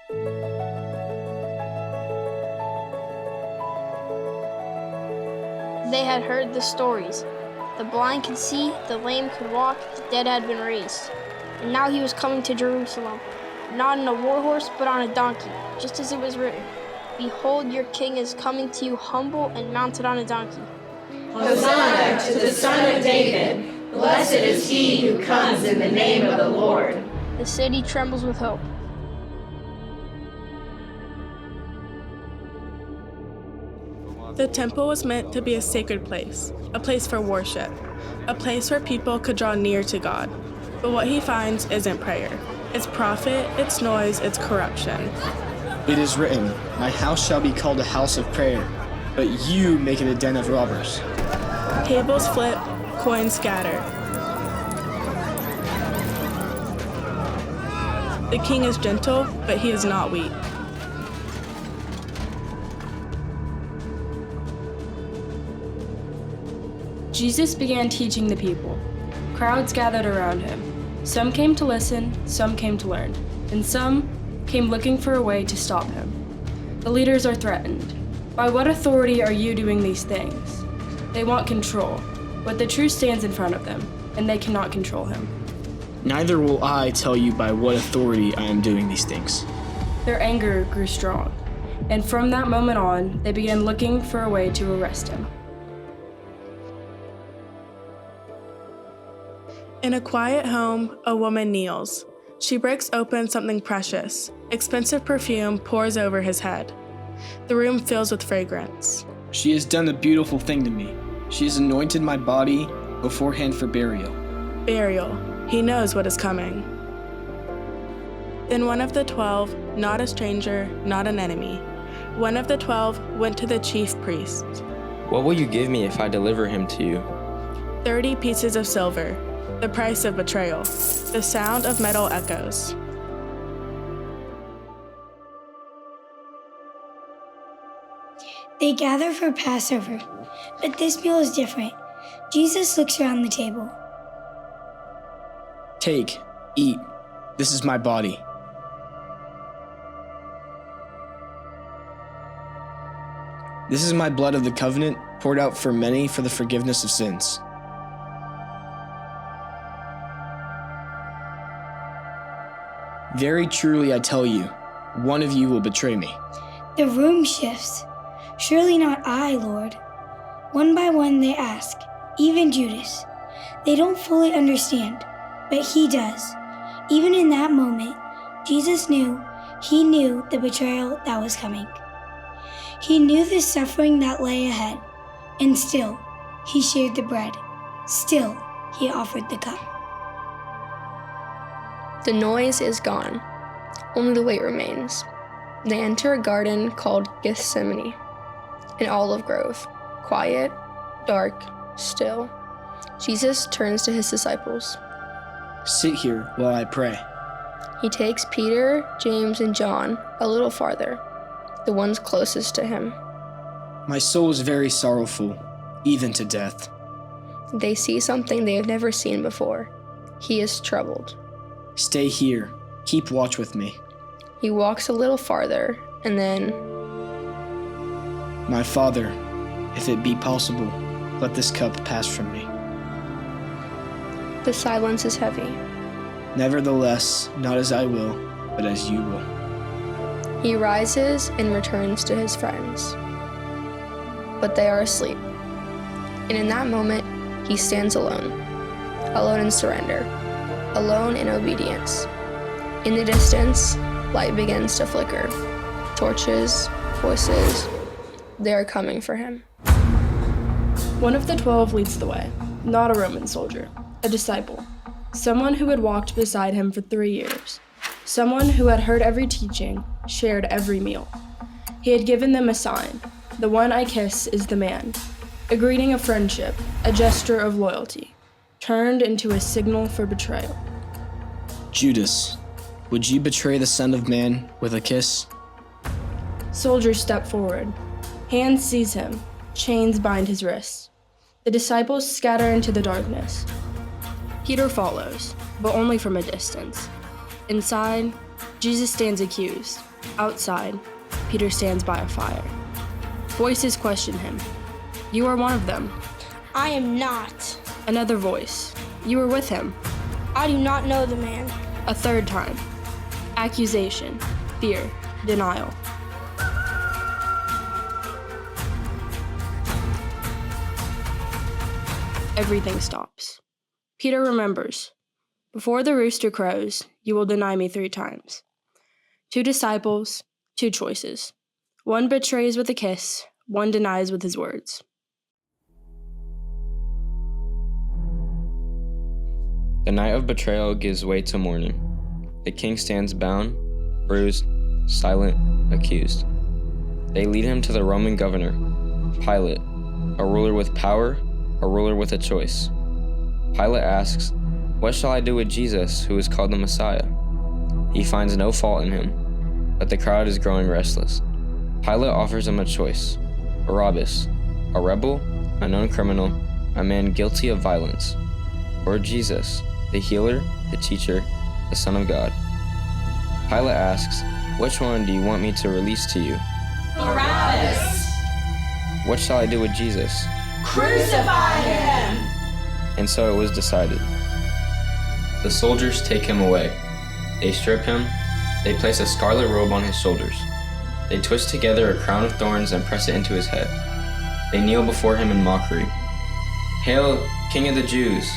They had heard the stories. The blind could see, the lame could walk, the dead had been raised. And now he was coming to Jerusalem, not on a war horse, but on a donkey, just as it was written. Behold, your king is coming to you humble and mounted on a donkey. Hosanna to the Son of David! Blessed is he who comes in the name of the Lord. The city trembles with hope. The temple was meant to be a sacred place, a place for worship, a place where people could draw near to God. But what he finds isn't prayer. It's profit, it's noise, it's corruption. It is written, my house shall be called a house of prayer, but you make it a den of robbers. Tables flip, coins scatter. The king is gentle, but he is not weak. Jesus began teaching the people. Crowds gathered around him. Some came to listen, some came to learn, and some came looking for a way to stop him. The leaders are threatened. By what authority are you doing these things? They want control, but the truth stands in front of them, and they cannot control him. Neither will I tell you by what authority I am doing these things. Their anger grew strong, and from that moment on, they began looking for a way to arrest him. In a quiet home, a woman kneels. She breaks open something precious. Expensive perfume pours over his head. The room fills with fragrance. She has done a beautiful thing to me. She has anointed my body beforehand for burial. Burial. He knows what is coming. Then one of the 12, not a stranger, not an enemy, one of the 12 went to the chief priest. What will you give me if I deliver him to you? 30 pieces of silver, the price of betrayal. The sound of metal echoes. They gather for Passover, but this meal is different. Jesus looks around the table. Take, eat. This is my body. This is my blood of the covenant, poured out for many for the forgiveness of sins. Very truly I tell you, one of you will betray me. The room shifts. Surely not I, Lord. One by one they ask, even Judas. They don't fully understand, but he does. Even in that moment, Jesus knew the betrayal that was coming. He knew the suffering that lay ahead, and still, he shared the bread. Still, he offered the cup. The noise is gone. Only the weight remains. They enter a garden called Gethsemane, an olive grove, quiet, dark, still. Jesus turns to his disciples. Sit here while I pray. He takes Peter, James, and John a little farther, the ones closest to him. My soul is very sorrowful, even to death. They see something they have never seen before. He is troubled. Stay here. Keep watch with me. He walks a little farther, and then, My Father, if it be possible, let this cup pass from me. the silence is heavy. Nevertheless, not as I will, but as you will. He rises and returns to his friends. But they are asleep. And in that moment, he stands alone. Alone in surrender. Alone in obedience. In the distance, light begins to flicker. Torches, voices, they are coming for him. One of the 12 leads the way, not a Roman soldier, a disciple, someone who had walked beside him for 3 years, someone who had heard every teaching, shared every meal. He had given them a sign. The one I kiss is the man. A greeting of friendship, a gesture of loyalty, turned into a signal for betrayal. Judas, would you betray the Son of Man with a kiss? Soldiers step forward. Hands seize him. Chains bind his wrists. The disciples scatter into the darkness. Peter follows, but only from a distance. Inside, Jesus stands accused. Outside, Peter stands by a fire. Voices question him. You are one of them. I am not. Another voice. You were with him. I do not know the man. A third time. Accusation, fear, denial. Everything stops. Peter remembers. Before the rooster crows, you will deny me 3 times. 2 disciples, 2 choices. One betrays with a kiss, one denies with his words. The night of betrayal gives way to morning. The king stands bound, bruised, silent, accused. They lead him to the Roman governor, Pilate, a ruler with power, a ruler with a choice. Pilate asks, "What shall I do with Jesus, who is called the Messiah?" He finds no fault in him, but the crowd is growing restless. Pilate offers him a choice: Barabbas, a rebel, a known criminal, a man guilty of violence, or Jesus, the healer, the teacher, the Son of God. Pilate asks, "Which one do you want me to release to you?" Barabbas! "What shall I do with Jesus?" Crucify him! And so it was decided. The soldiers take him away. They strip him. They place a scarlet robe on his shoulders. They twist together a crown of thorns and press it into his head. They kneel before him in mockery. "Hail, King of the Jews!"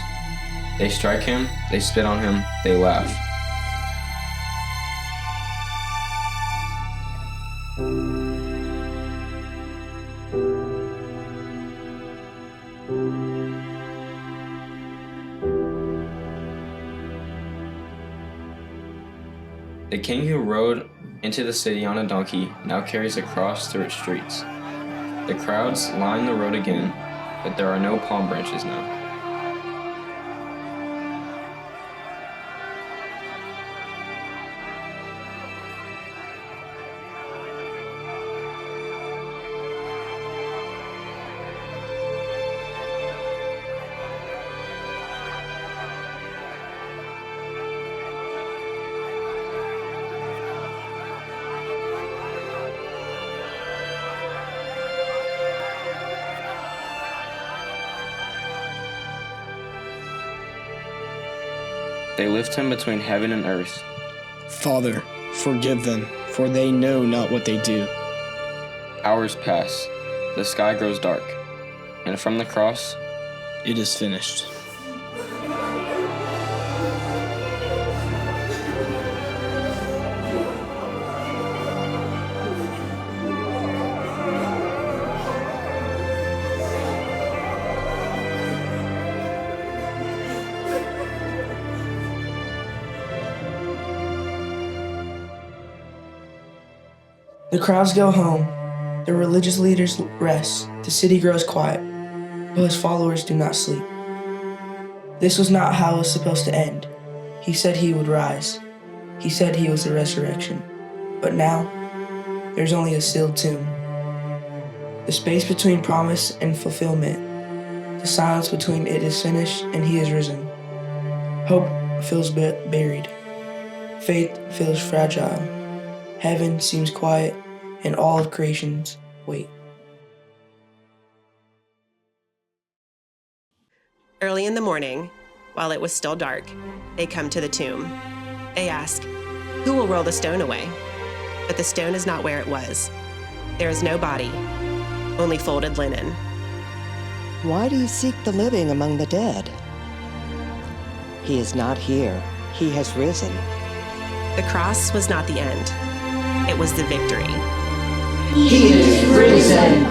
They strike him, they spit on him, they laugh. The king who rode into the city on a donkey now carries a cross through its streets. The crowds line the road again, but there are no palm branches now. They lift him between heaven and earth. Father, forgive them, for they know not what they do. Hours pass. The sky grows dark. And from the cross, It is finished. The crowds go home, the religious leaders rest, the city grows quiet, but his followers do not sleep. This was not how it was supposed to end. He said he would rise. He said he was the resurrection. But now, there's only a sealed tomb. The space between promise and fulfillment, the silence between it is finished and he is risen. Hope feels buried. Faith feels fragile. Heaven seems quiet, and all of creations wait. Early in the morning, while it was still dark, they come to the tomb. They ask, "Who will roll the stone away?" But the stone is not where it was. There is no body, only folded linen. "Why do you seek the living among the dead? He is not here. He has risen." The cross was not the end. It was the victory. He is risen.